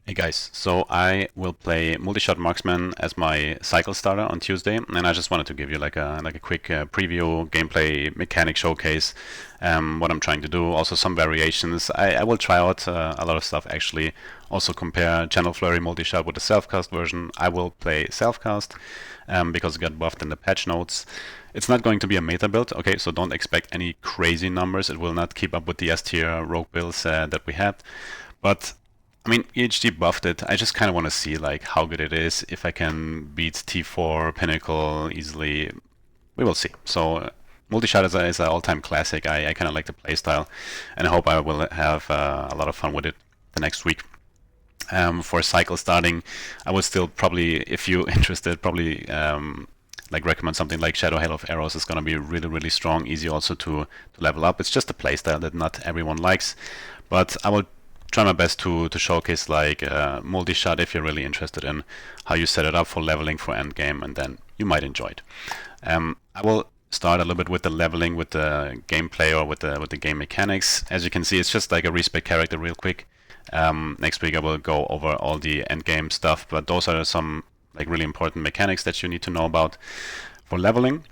Hey guys, so I will play Multishot Marksman as my cycle starter on Tuesday, and I just wanted to give you like a quick preview, gameplay, mechanic showcase, what I'm trying to do, also some variations. I will try out a lot of stuff actually, also compare Channel Flurry Multishot with the self-cast version. I will play self-cast because it got buffed in the patch notes. It's not going to be a meta build, okay, so don't expect any crazy numbers. It will not keep up with the S tier rogue builds that we had, but I mean, EHD buffed it. I just kind of want to see like how good it is. If I can beat T4 Pinnacle easily, we will see. So Multishot is an all-time classic. I kind of like the playstyle, and I hope I will have a lot of fun with it the next week. For cycle starting, I would still probably, if you're interested, probably like recommend something like Shadow Hail of Arrows. Is going to be really strong, easy also to level up. It's just a playstyle that not everyone likes, but I will try my best to showcase like Multishot if you're really interested in how you set it up for leveling for endgame, and then you might enjoy it. I will start a little bit with the leveling, with the gameplay or with the game mechanics. As you can see, it's just like a respec character real quick. Next week I will go over all the endgame stuff, but those are some like really important mechanics that you need to know about for leveling.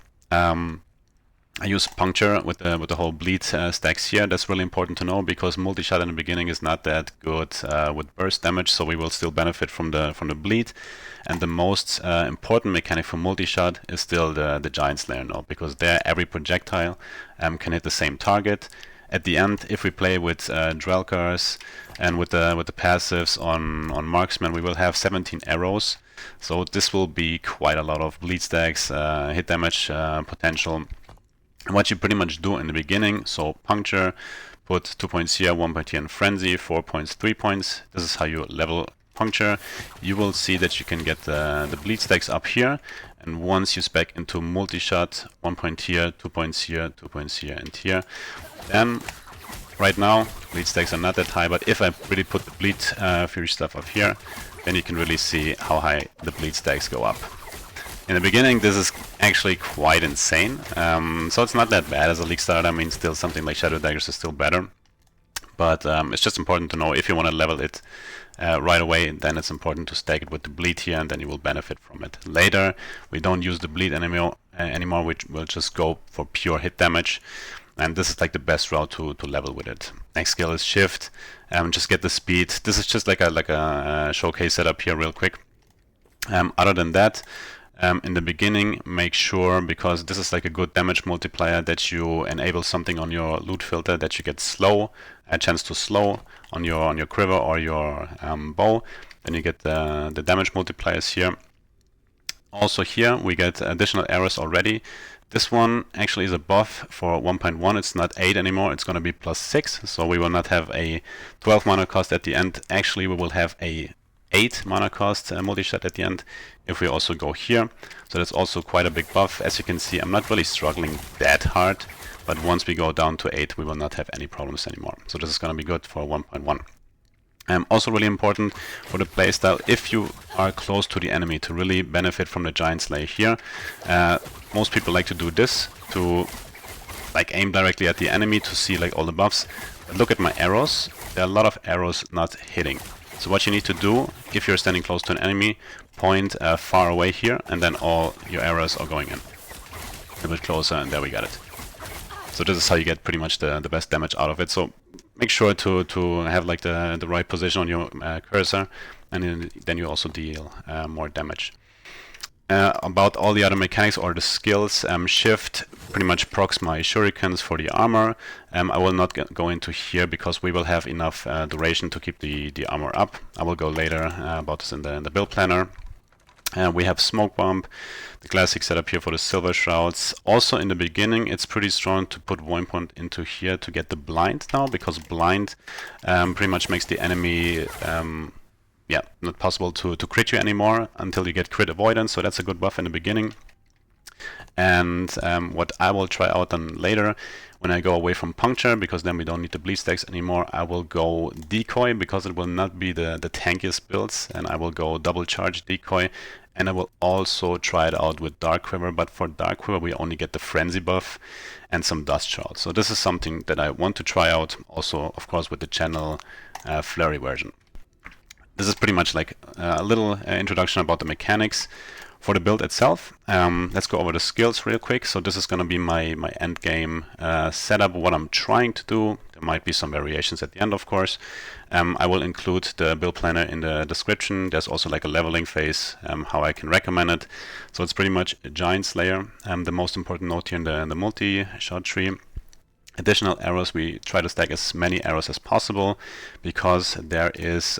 I use puncture with the whole bleed stacks here. That's really important to know because Multishot in the beginning is not that good with burst damage, so we will still benefit from the bleed. And the most important mechanic for Multishot is still the Giant Slayer now, because there every projectile can hit the same target. At the end, if we play with Drelkars and with the passives on Marksman, we will have 17 arrows. So this will be quite a lot of bleed stacks, hit damage potential. What you pretty much do in the beginning, so puncture, put 2 points here, 1 point here in frenzy, 4 points, 3 points. This is how you level puncture. You will see that you can get the bleed stacks up here, and once you spec into Multishot, 1 point here, 2 points here, 2 points here, and here. Then, right now, bleed stacks are not that high, but if I really put the bleed fury stuff up here, then you can really see how high the bleed stacks go up. In the beginning, this is actually quite insane, so it's not that bad as a league starter. I mean, still something like Shadow Daggers is still better, but it's just important to know if you want to level it right away, then it's important to stack it with the bleed here, and then you will benefit from it. Later, we don't use the bleed anymore, which will just go for pure hit damage, and this is like the best route to level with it. Next skill is shift, just get the speed. This is just like a showcase setup here real quick. Other than that, in the beginning, make sure, because this is like a good damage multiplier, that you enable something on your Lootfilter that you get slow, a chance to slow on your quiver or your bow. Then you get the damage multipliers here. Also here we get additional arrows already. This one actually is a buff for 1.1. It's not 8 anymore, it's going to be +6, so we will not have a 12 mana cost at the end. Actually we will have a 8 mana cost Multishot at the end if we also go here. So that's also quite a big buff. As you can see, I'm not really struggling that hard, but once we go down to 8, we will not have any problems anymore. So this is going to be good for 1.1. Also really important for the playstyle, if you are close to the enemy, to really benefit from the Giant Slayer here. Most people like to do this, to like aim directly at the enemy to see like all the buffs. But look at my arrows, there are a lot of arrows not hitting. So what you need to do, if you're standing close to an enemy, point far away here, and then all your arrows are going in. A bit closer, and there we got it. So this is how you get pretty much the best damage out of it. So make sure to have like the right position on your cursor, and then you also deal more damage. About all the other mechanics or the skills, shift pretty much procs my shurikens for the armor. I will not go into here because we will have enough duration to keep the armor up. I will go later about this in the build planner. We have smoke bomb, the classic setup here for the silver shrouds. Also in the beginning it's pretty strong to put 1 point into here to get the blind now, because blind pretty much makes the enemy not possible to crit you anymore until you get crit avoidance, so that's a good buff in the beginning. And what I will try out then later, when I go away from puncture, because then we don't need the bleed stacks anymore, I will go decoy, because it will not be the tankiest builds, and I will go double charge decoy, and I will also try it out with dark quiver, but for dark quiver we only get the frenzy buff and some dust shroud. So this is something that I want to try out, also of course with the channel flurry version. This is pretty much like a little introduction about the mechanics for the build itself. Let's go over the skills real quick. So this is going to be my end game setup, what I'm trying to do. There might be some variations at the end, of course. I will include the build planner in the description. There's also like a leveling phase, how I can recommend it. So it's pretty much a Giant Slayer. The most important note here in the multi-shot tree. Additional arrows, we try to stack as many arrows as possible because there is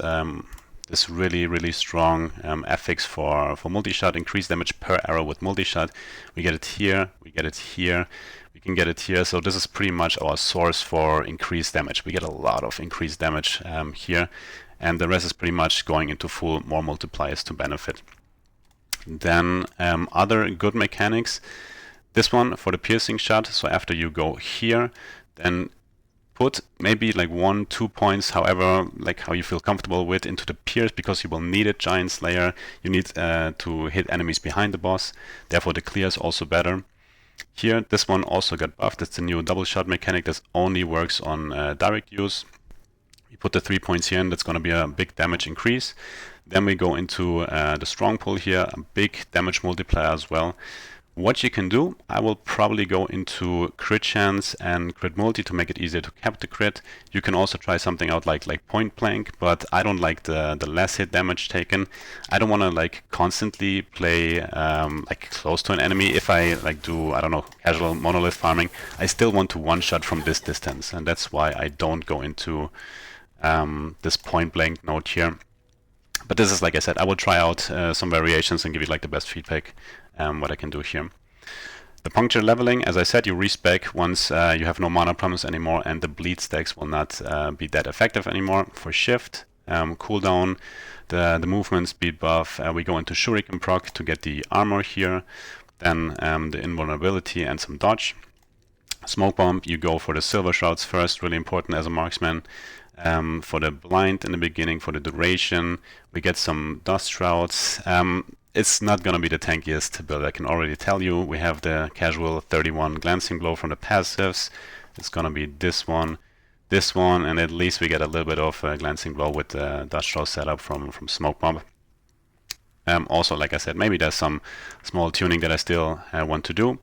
this really strong affix for multi-shot, increased damage per arrow with multi-shot. We get it here, we get it here, we can get it here. So this is pretty much our source for increased damage. We get a lot of increased damage here, and the rest is pretty much going into full more multipliers to benefit. Then other good mechanics. This one for the piercing shot. So after you go here, then put maybe like 1-2 points, however, like how you feel comfortable with, into the pierce, because you will need it. Giant Slayer, you need to hit enemies behind the boss, therefore the clear is also better. Here, this one also got buffed. It's the new double shot mechanic that only works on direct use. We put the 3 points here, and that's going to be a big damage increase. Then we go into the strong pull here, a big damage multiplier as well. What you can do, I will probably go into crit chance and crit multi to make it easier to cap the crit. You can also try something out like point blank, but I don't like the less hit damage taken. I don't want to like constantly play like close to an enemy. If I like do, I don't know, casual monolith farming, I still want to one shot from this distance, and that's why I don't go into this point blank node here. But this is, like I said, I will try out some variations and give you like the best feedback what I can do here. The puncture leveling, as I said, you respec once you have no mana promise anymore, and the bleed stacks will not be that effective anymore. For shift, cooldown, the movement speed buff, we go into shuriken proc to get the armor here, then the invulnerability and some dodge. Smoke bomb, you go for the silver shrouds first, really important as a marksman. For the blind in the beginning, for the duration, we get some dust shrouds. It's not going to be the tankiest build, I can already tell you. We have the casual 31 glancing blow from the passives. It's going to be this one, and at least we get a little bit of glancing blow with the dust shroud setup from smoke bomb. Also, like I said, maybe there's some small tuning that I still want to do.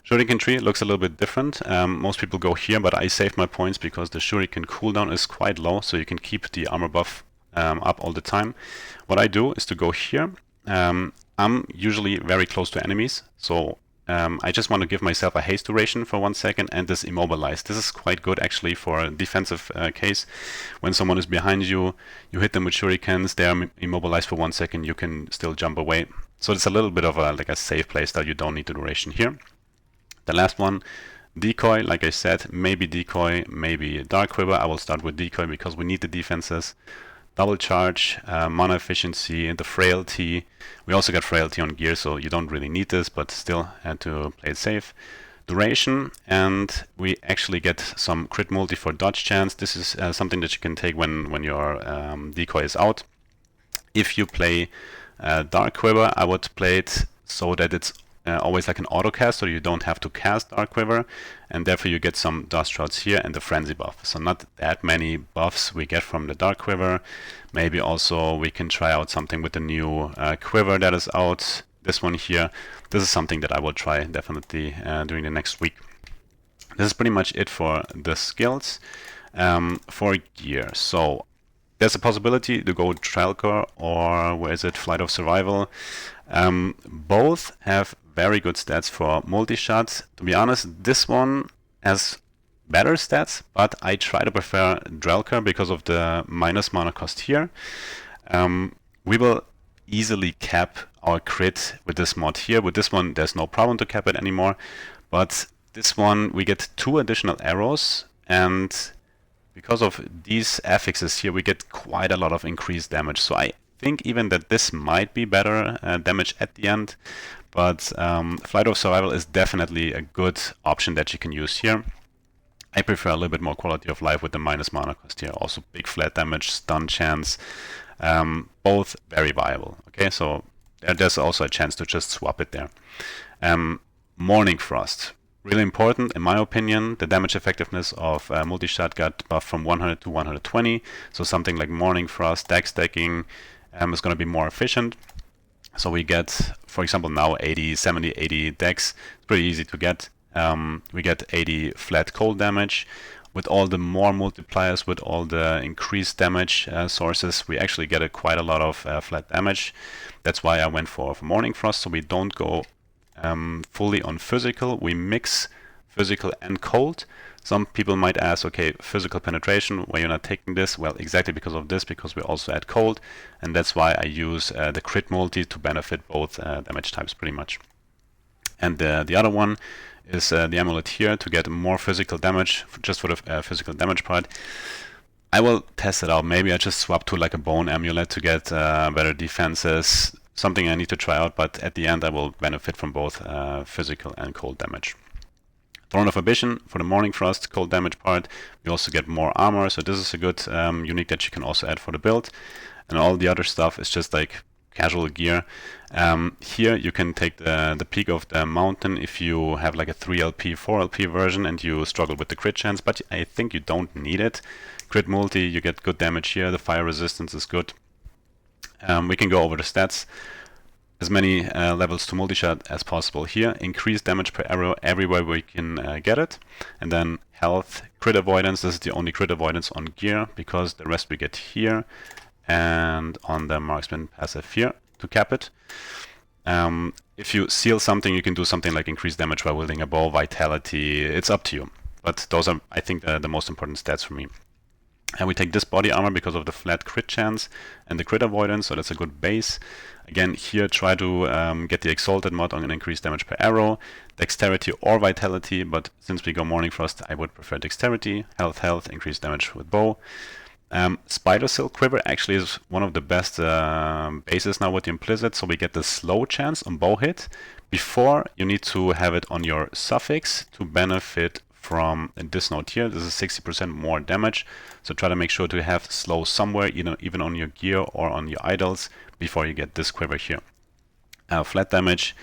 Shuriken tree looks a little bit different. Most people go here, but I saved my points because the shuriken cooldown is quite low, so you can keep the armor buff up all the time. What I do is to go here. I'm usually very close to enemies, so I just want to give myself a haste duration for 1 second and this immobilize. This is quite good actually for a defensive case. When someone is behind you, you hit them with shurikens, they are immobilized for 1 second, you can still jump away. So it's a little bit of like a safe playstyle, you don't need the duration here. The last one, decoy, like I said, maybe decoy, maybe dark quiver. I will start with decoy because we need the defenses. Double charge, mana efficiency, and the frailty. We also got frailty on gear, so you don't really need this, but still had to play it safe. Duration, and we actually get some crit multi for dodge chance. This is something that you can take when your decoy is out. If you play dark quiver, I would play it so that it's always like an auto cast, so you don't have to cast Dark Quiver, and therefore you get some dust shrouds here and the frenzy buff. So not that many buffs we get from the Dark Quiver. Maybe also we can try out something with the new quiver that is out. This one here. This is something that I will try definitely during the next week. This is pretty much it for the skills. For gear, so there's a possibility to go Trelker or where is it, Flight of Survival. Both have very good stats for multi-shots. To be honest, this one has better stats, but I try to prefer Drelker because of the minus mana cost here. We will easily cap our crit with this mod here. With this one, there's no problem to cap it anymore, but this one we get 2 additional arrows, and because of these affixes here, we get quite a lot of increased damage. So I think even that this might be better damage at the end, but Flight of Survival is definitely a good option that you can use here. I prefer a little bit more quality of life with the minus mana cost here. Also big flat damage, stun chance, both very viable. Okay, so there's also a chance to just swap it there. Morning Frost. Really important, in my opinion, the damage effectiveness of Multishot got buffed from 100 to 120, so something like Morning Frost, deck stacking is going to be more efficient. So we get, for example, now 80, 70, 80 decks. It's pretty easy to get. We get 80 flat cold damage. With all the more multipliers, with all the increased damage sources, we actually get quite a lot of flat damage. That's why I went for Morning Frost, so we don't go fully on physical. We mix physical and cold. Some people might ask, okay, physical penetration, why you're not taking this? Well, exactly because of this, because we also add cold, and that's why I use the crit multi to benefit both damage types pretty much. And the other one is the amulet here to get more physical damage, just for the physical damage part. I will test it out. Maybe I just swap to like a bone amulet to get better defenses. Something I need to try out, but at the end I will benefit from both physical and cold damage. Throne of Ambition for the Morning Frost cold damage part. We also get more armor, so this is a good unique that you can also add for the build. And all the other stuff is just like casual gear. Here you can take the peak of the mountain if you have like a 3LP, 4LP version and you struggle with the crit chance, but I think you don't need it. Crit multi, you get good damage here, the fire resistance is good. We can go over the stats. As many levels to multishot as possible here. Increase damage per arrow everywhere we can get it. And then health, crit avoidance. This is the only crit avoidance on gear because the rest we get here and on the marksman passive here to cap it. If you seal something, you can do something like increase damage while wielding a bow, vitality. It's up to you. But those are, I think, the most important stats for me. And we take this body armor because of the flat crit chance and the crit avoidance, so that's a good base. Again, here try to get the Exalted mod on an increased damage per arrow, dexterity or vitality, but since we go Morning Frost, I would prefer dexterity, health, increased damage with bow. Spider Silk Quiver actually is one of the best bases now with the Implicit, so we get the slow chance on bow hit. Before, you need to have it on your suffix to benefit from this note here. This is 60% more damage, so try to make sure to have slow somewhere, even on your gear or on your idols, before you get this quiver here. Flat damage,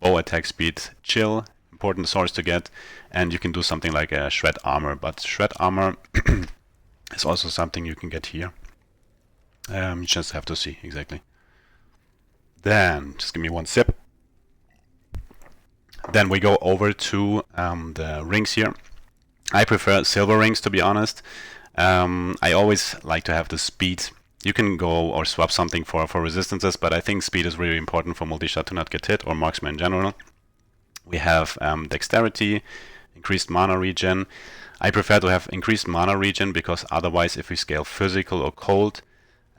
bow attack speed, chill, important source to get, and you can do something like a shred armor, but shred armor is also something you can get here. You just have to see exactly. Then, just give me one sip. Then we go over to the rings here. I prefer silver rings, to be honest. I always like to have the speed. You can go or swap something for resistances, but I think speed is really important for multishot to not get hit, or marksman in general. We have dexterity, increased mana regen. I prefer to have increased mana regen because otherwise if we scale physical or cold,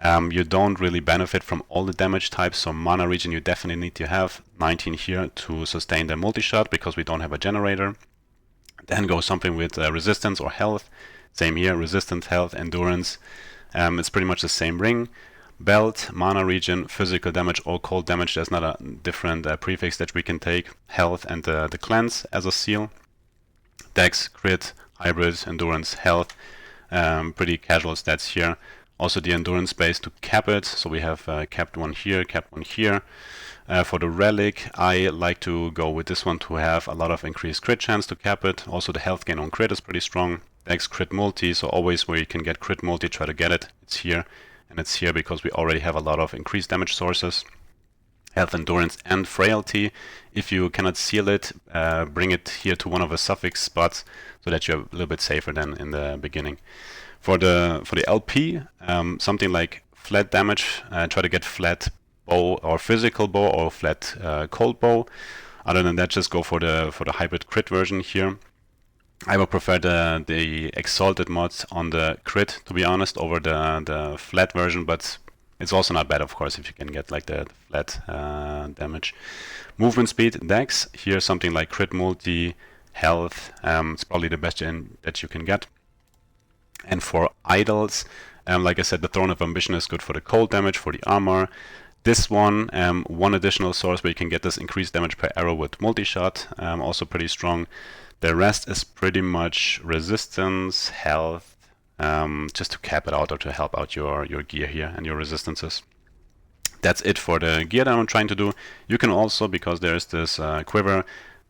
you don't really benefit from all the damage types, so mana regen you definitely need to have 19 here to sustain the multishot because we don't have a generator. Then go something with resistance or health. Same here, resistance, health, endurance. It's pretty much the same ring. Belt, mana regen, physical damage or cold damage. There's not a different prefix that we can take. Health and the cleanse as a seal. Dex, crit, hybrid, endurance, health. Pretty casual stats here. Also the endurance base to cap it, so we have capped one here, capped one here. For the relic, I like to go with this one to have a lot of increased crit chance to cap it. Also the health gain on crit is pretty strong. Dex crit multi, so always where you can get crit multi, try to get it. It's here, and it's here because we already have a lot of increased damage sources. Health, endurance, and frailty. If you cannot seal it, bring it here to one of the suffix spots so that you're a little bit safer than in the beginning. For the LP, something like flat damage, try to get flat bow or physical bow or flat cold bow. Other than that, just go for the hybrid crit version here. I would prefer the Exalted mods on the crit, to be honest, over the flat version, but it's also not bad, of course, if you can get like the flat damage. Movement speed, dex, here something like crit multi, health, it's probably the best that you can get. And for idols, like I said, the Throne of Ambition is good for the cold damage, for the armor. This one, one additional source where you can get this increased damage per arrow with multishot, also pretty strong. The rest is pretty much resistance, health, just to cap it out or to help out your gear here and your resistances. That's it for the gear that I'm trying to do. You can also, because there's this quiver,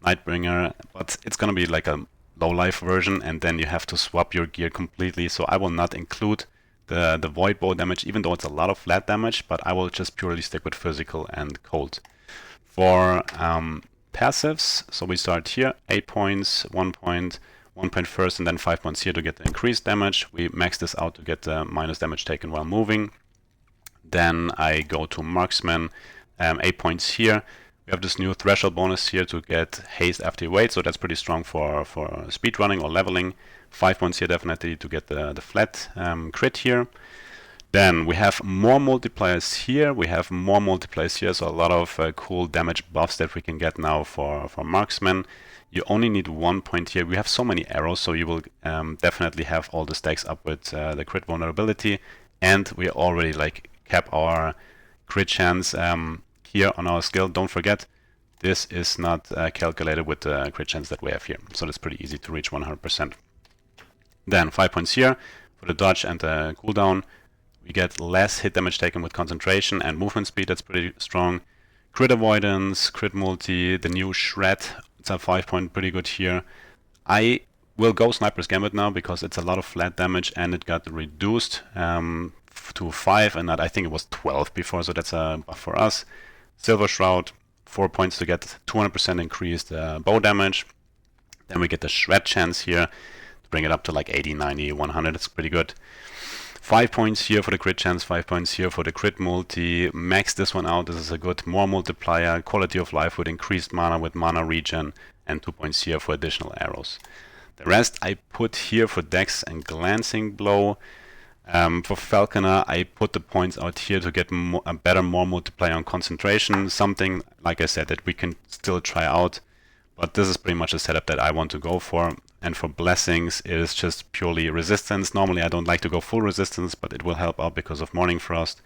Nightbringer, but it's gonna be like a low life version, and then you have to swap your gear completely. So I will not include the void bow damage, even though it's a lot of flat damage, but I will just purely stick with physical and cold. For passives, so we start here, 8 points, 1 point, 1 point first, and then 5 points here to get the increased damage. We max this out to get the minus damage taken while moving. Then I go to Marksman, 8 points here. We have this new threshold bonus here to get haste after you wait, so that's pretty strong for speed running or leveling. 5 points here definitely to get the flat crit here. Then we have more multipliers here, so a lot of cool damage buffs that we can get now for Marksman. You only need 1 point here. We have so many arrows, so you will definitely have all the stacks up with the crit vulnerability, and we already like cap our crit chance here on our skill. Don't forget, this is not calculated with the crit chance that we have here, so it's pretty easy to reach 100%. Then 5 points here for the dodge and the cooldown. We get less hit damage taken with concentration and movement speed. That's pretty strong. Crit avoidance, crit multi, the new shred. It's a 5 point, pretty good here. I will go Sniper's Gambit now because it's a lot of flat damage and it got reduced to 5, and I think it was 12 before, so that's a buff for us. Silver Shroud, 4 points to get 200% increased bow damage. Then we get the shred chance here to bring it up to like 80, 90, 100. It's pretty good. 5 points here for the crit chance, 5 points here for the crit multi. Max this one out. This is a good more multiplier. Quality of life with increased mana with mana regen, and 2 points here for additional arrows. The rest I put here for Dex and Glancing Blow. For Falconer, I put the points out here to get a better more multiplier on concentration. Something, like I said, that we can still try out. But this is pretty much a setup that I want to go for. And for Blessings, it is just purely resistance. Normally I don't like to go full resistance, but it will help out because of Morning Frost.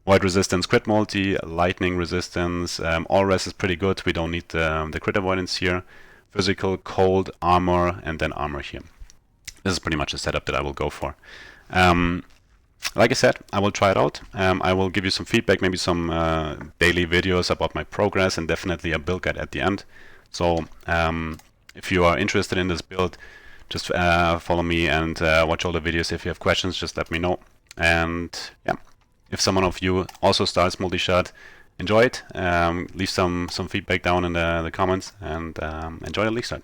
Void resistance, crit multi, lightning resistance. All res is pretty good. We don't need the crit avoidance here. Physical, cold, armor, and then armor here. This is pretty much a setup that I will go for. Like I said, I will try it out. I will give you some feedback, maybe some daily videos about my progress, and definitely a build guide at the end. So if you are interested in this build, just follow me and watch all the videos. If you have questions, just let me know. And yeah, if someone of you also starts Multishot, enjoy it. Leave some feedback down in the comments, and enjoy the league start.